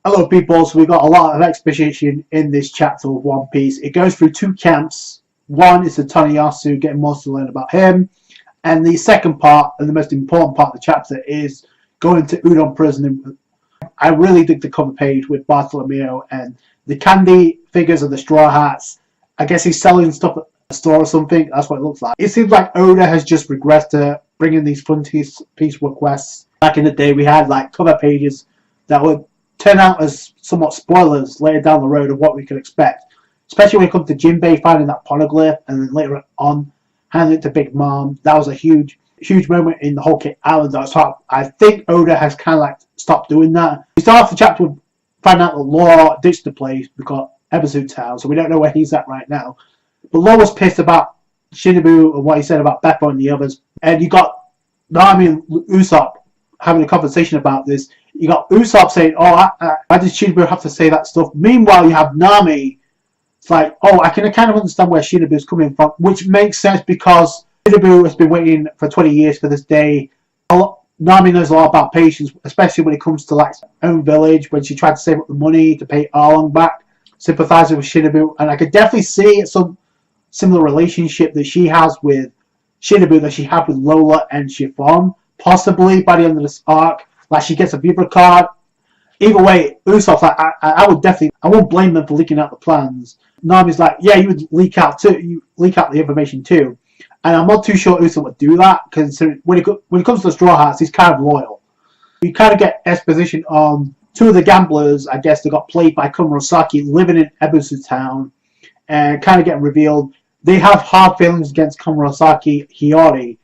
Hello people, so we got a lot of exposition in this chapter of One Piece. It goes through two camps. One is the Taniyasu, getting more to learn about him. And the second part, and the most important part of the chapter, is going to Udon Prison. I really dig the cover page with Bartolomeo and the candy figures of the Straw Hats. I guess he's selling stuff at a store or something. That's what it looks like. It seems like Oda has just regressed to bringing these Frontiers piece requests. Back in the day, we had like cover pages that would turn out as somewhat spoilers later down the road of what we could expect. Especially when it comes to Jinbei finding that poneglyph and then later on handing it to Big Mom. That was a huge moment in the whole Kid Island. So I think Oda has kind of like stopped doing that. We start off the chapter with finding out that Law ditched the place because Ebisu Town, so we don't know where he's at right now. But Law was pissed about Shinobu and what he said about Beppo and the others. And you got Nami and Usopp having a conversation about this. You got Usopp saying, why did Shinobu have to say that stuff? Meanwhile, you have Nami. It's like, I can kind of understand where Shinobu's coming from, which makes sense because Shinobu has been waiting for 20 years for this day. Nami knows a lot about patience, especially when it comes to like her own village, when she tried to save up the money to pay Arlong back, sympathizing with Shinobu. And I could definitely see some similar relationship that she has with Shinobu that she had with Lola and Chiffon, possibly by the end of this arc. Like she gets a Vibra card. Either way, Usopp's like, I won't blame them for leaking out the plans. Nami's like, yeah, you would leak out too. You leak out the information too. And I'm not too sure Usopp would do that because when it comes to the Straw Hats, he's kind of loyal. You kind of get exposition on two of the gamblers, I guess, that got played by Komurasaki living in Ebisu Town and kind of getting revealed. They have hard feelings against Komurasaki Hiyori,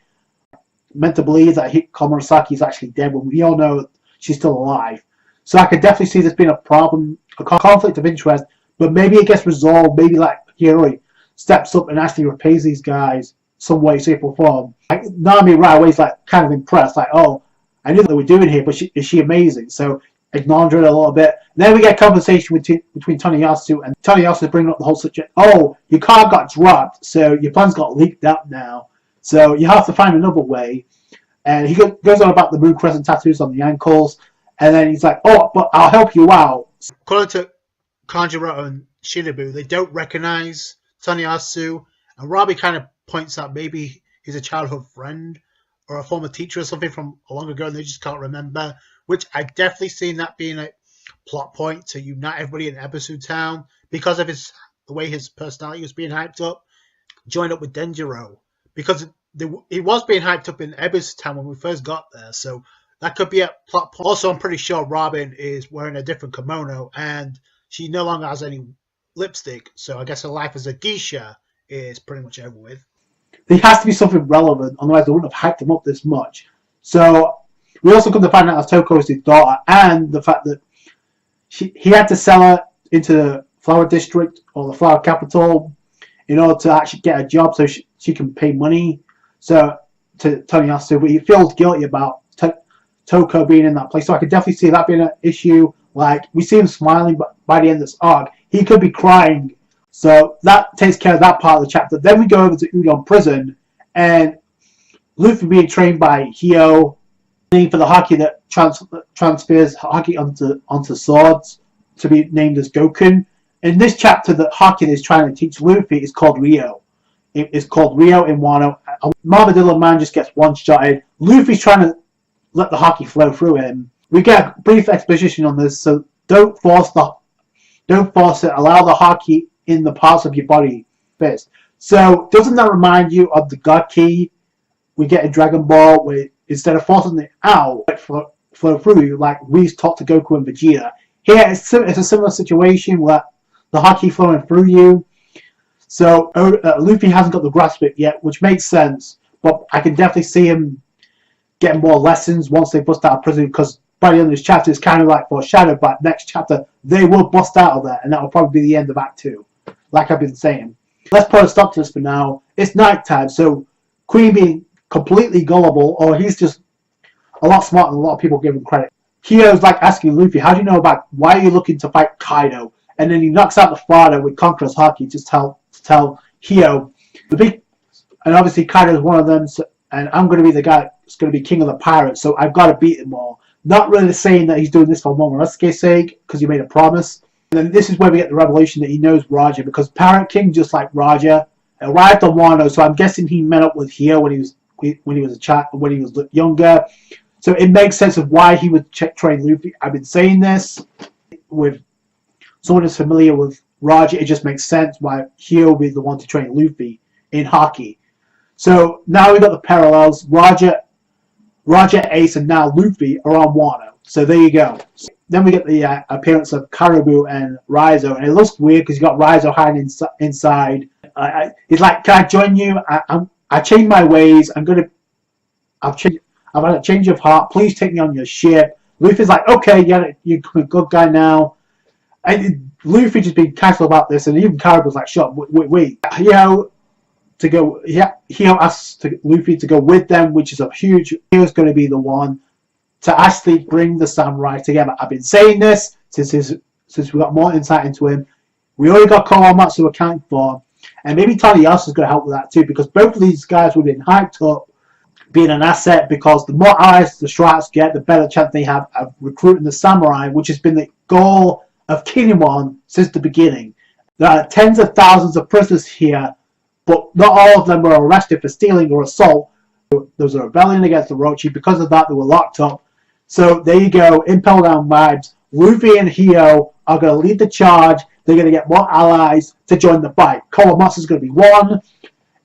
meant to believe that Komurasaki is actually dead when we all know she's still alive. So I could definitely see this being a problem, a conflict of interest, but maybe it gets resolved. Maybe like Hiyori steps up and actually repays these guys some way, shape, or form. Like, Nami right away is like kind of impressed, like, I knew what they were doing here, but is she amazing? So acknowledge her a little bit. Then we get a conversation between Taniyasu, and Taniyasu is bringing up the whole subject. Your card got dropped, so your plans got leaked out now. So you have to find another way. And he goes on about the moon crescent tattoos on the ankles. And then he's like, but I'll help you out. According to Kanjuro and Shinobu, they don't recognize Taniyasu. And Robbie kind of points out maybe he's a childhood friend or a former teacher or something from long ago and they just can't remember. Which I definitely seen that being a plot point to unite everybody in Ebisu Town because of the way his personality was being hyped up. Joined up with Denjiro. Because he was being hyped up in Ebisu Town when we first got there, so that could be a plot point. Also, I'm pretty sure Robin is wearing a different kimono, and she no longer has any lipstick, so I guess her life as a geisha is pretty much over with. There has to be something relevant, otherwise they wouldn't have hyped him up this much. So, we also come to find out that Toko is his daughter, and the fact that he had to sell her into the Flower District, or the Flower Capital, in order to actually get a job so she can pay money to Taniyasu, but he feels guilty about Toko being in that place. So I could definitely see that being an issue. Like, we see him smiling, but by the end of this arc, he could be crying. So that takes care of that part of the chapter. Then we go over to Udon Prison, and Luffy being trained by Hio, for the Haki that transfers Haki onto swords to be named as Gokun. In this chapter, the Haki is trying to teach Luffy is called Rio. It is called Rio in Wano. Marmadillo Man just gets one-shotted. Luffy's trying to let the Haki flow through him. We get a brief exposition on this, so don't force it. Allow the Haki in the parts of your body first. So doesn't that remind you of the God Key we get in Dragon Ball, where instead of forcing it out, it flow through you, like Whis taught to Goku and Vegeta? Here it's a similar situation where the Haki flowing through you. So Luffy hasn't got the grasp of it yet, which makes sense. But I can definitely see him getting more lessons once they bust out of prison, because by the end of this chapter, it's kind of like foreshadowed. But next chapter, they will bust out of there, and that will probably be the end of Act 2, like I've been saying. Let's put a stop to this for now. It's nighttime, so Queen being completely gullible, or he's just a lot smarter than a lot of people give him credit. Hio's like asking Luffy, how do you know about why are you looking to fight Kaido? And then he knocks out the father with Conqueror's Haki to tell Hio. And obviously Kaido's one of them, and I'm going to be the guy that's going to be king of the pirates, so I've got to beat them all. Not really saying that he's doing this for Momonosuke's sake, because he made a promise. And then this is where we get the revelation that he knows Roger, because Parrot King, just like Roger, arrived on Wano, so I'm guessing he met up with Hio when he was a child, when he was younger. So it makes sense of why he would train Luffy. I've been saying this with someone who's familiar with Roger. It just makes sense why Hio would be the one to train Luffy in Haki. So now we've got the parallels. Roger, Ace, and now Luffy are on Wano. So there you go. Then we get the appearance of Caribou and Raizo, and it looks weird because you got Raizo hiding inside. He's like, "Can I join you? I changed my ways. I've had a change of heart. Please take me on your ship." Luffy's like, "Okay, yeah, you're a good guy now." And Luffy just being casual about this, and even Caribou's like, "Shut up, wait." Hio asks Luffy to go with them, which is a huge. Hio's going to be the one to actually bring the samurai together. I've been saying this since we got more insight into him. We already got Kawamatsu accounted for, and maybe Taniyasu is going to help with that too, because both of these guys would have been hyped up being an asset, because the more allies the Strats get, the better chance they have of recruiting the samurai, which has been the goal of Kinemon since the beginning. There are tens of thousands of prisoners here, but not all of them were arrested for stealing or assault. There was a rebellion against the Orochi. Because of that, they were locked up. So there you go, Impel Down vibes. Luffy and Hio are going to lead the charge. They're going to get more allies to join the fight. Kawamatsu is going to be one,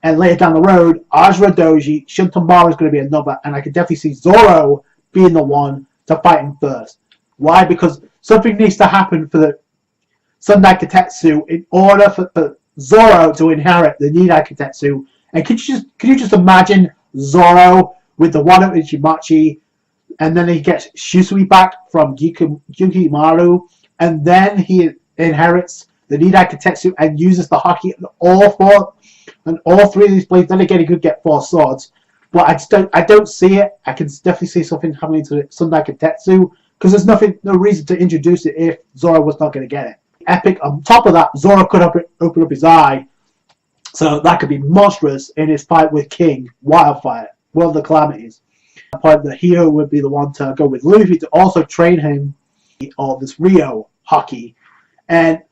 and later down the road, Ajira Doji, Shintomaro is going to be another, and I can definitely see Zoro being the one to fight him first. Why? Because something needs to happen for the Sundai Katetsu in order for Zoro to inherit the Nidai Katetsu. And can you just imagine Zoro with the Wano Ichimachi, and then he gets Shisui back from Gyukimaru, and then he inherits the Nidai Katetsu and uses the Haki and all three of these blades. Then again, he could get 4 swords, but I don't see it. I can definitely see something happening to the Sundai Katetsu, because there's no reason to introduce it if Zoro was not going to get it. Epic. On top of that, Zoro could open up his eye, so that could be monstrous in his fight with King Wildfire, World of the Calamities. At the point that Hio would be the one to go with Luffy to also train him on this Rio Haki. And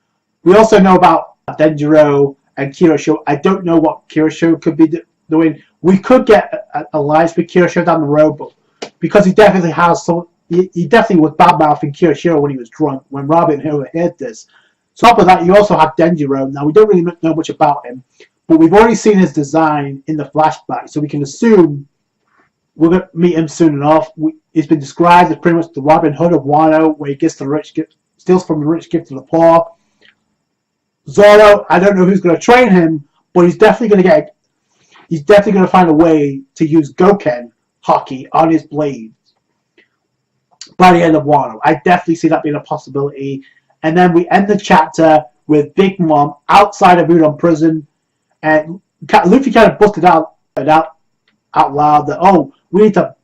we also know about Denjiro and Kirosho. I don't know what Kirosho could be doing. We could get an alliance with Kirosho down the road, but because he definitely has some. He definitely was bad-mouthing Kirishiro when he was drunk, when Robin heard this. So top of that, you also have Denjiro. Now, we don't really know much about him, but we've already seen his design in the flashback, so we can assume we're going to meet him soon enough. He's been described as pretty much the Robin Hood of Wano, where he gets the rich, steals from the rich, gives to the poor. Zoro, I don't know who's going to train him, but he's definitely going to find a way to use Goken Haki on his blade by the end of Wano. I definitely see that being a possibility. And then we end the chapter with Big Mom outside of Udon prison, and Luffy kind of busted out loud that, "Oh, we need to."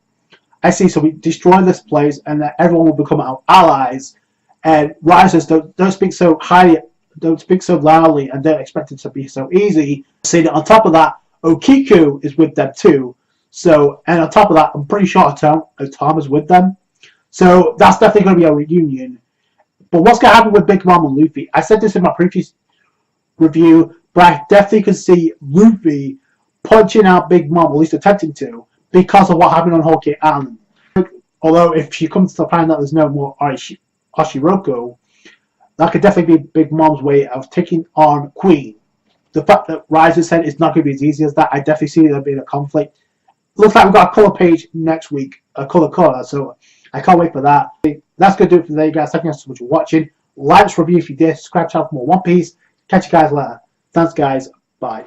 I see. So we destroy this place, and that everyone will become our allies. And Ryan says, "Don't speak so highly, don't speak so loudly, and don't expect it to be so easy." See that on top of that, Okiku is with them too. So, and on top of that, I'm pretty sure Tom is with them. So that's definitely going to be a reunion. But what's going to happen with Big Mom and Luffy? I said this in my previous review, but I definitely could see Luffy punching out Big Mom, at least attempting to, because of what happened on Whole Cake Island. Although if she comes to find out there's no more Oshiroku, that could definitely be Big Mom's way of taking on Queen. The fact that Riser said it's not going to be as easy as that, I definitely see there being a conflict. Looks like we've got a color page next week, a color, so I can't wait for that. That's going to do it for today, guys. Thank you so much for watching. Like this review if you did. Subscribe to channel for more One Piece. Catch you guys later. Thanks, guys. Bye.